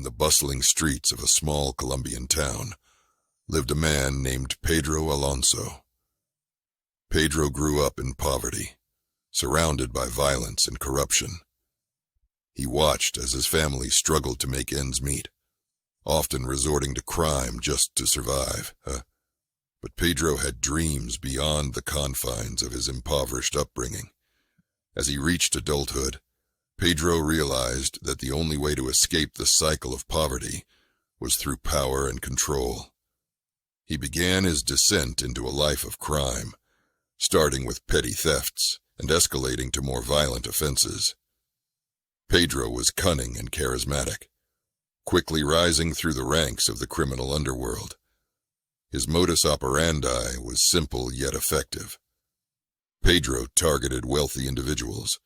in the bustling streets of a small Colombian town, lived a man named Pedro Alonso. Pedro grew up in poverty, surrounded by violence and corruption. He watched as his family struggled to make ends meet, often resorting to crime just to survive. But Pedro had dreams beyond the confines of his impoverished upbringing. As he reached adulthood, Pedro realized that the only way to escape the cycle of poverty was through power and control. He began his descent into a life of crime, starting with petty thefts and escalating to more violent offenses. Pedro was cunning and charismatic, quickly rising through the ranks of the criminal underworld. His modus operandi was simple yet effective. Pedro targeted wealthy individuals,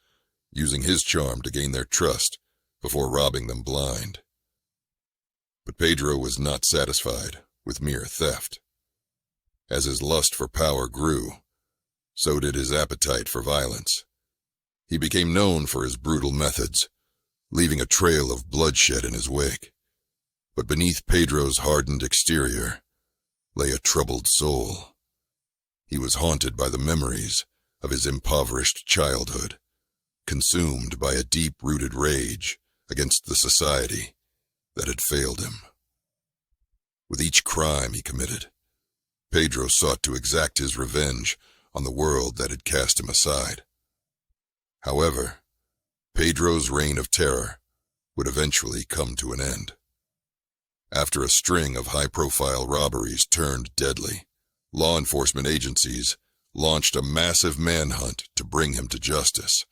using his charm to gain their trust before robbing them blind. But Pedro was not satisfied with mere theft. As his lust for power grew, so did his appetite for violence. He became known for his brutal methods, leaving a trail of bloodshed in his wake. But beneath Pedro's hardened exterior lay a troubled soul. He was haunted by the memories of his impoverished childhood, consumed by a deep-rooted rage against the society that had failed him. With each crime he committed, Pedro sought to exact his revenge on the world that had cast him aside. However, Pedro's reign of terror would eventually come to an end. After a string of high-profile robberies turned deadly, law enforcement agencies launched a massive manhunt to bring him to justice.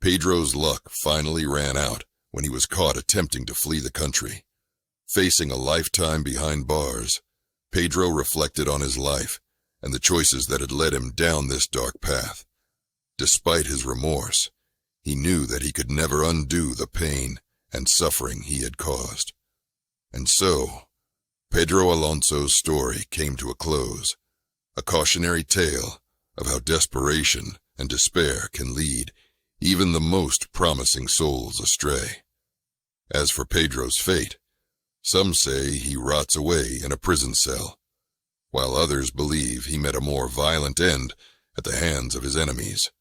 Pedro's luck finally ran out when he was caught attempting to flee the country. Facing a lifetime behind bars, Pedro reflected on his life and the choices that had led him down this dark path. Despite his remorse, he knew that he could never undo the pain and suffering he had caused. And so, Pedro Alonso's story came to a close, a cautionary tale of how desperation and despair can lead even the most promising souls astray. As for Pedro's fate, some say he rots away in a prison cell, while others believe he met a more violent end at the hands of his enemies.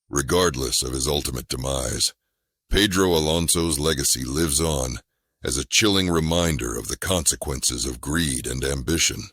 Regardless of his ultimate demise, Pedro Alonso's legacy lives on as a chilling reminder of the consequences of greed and ambition.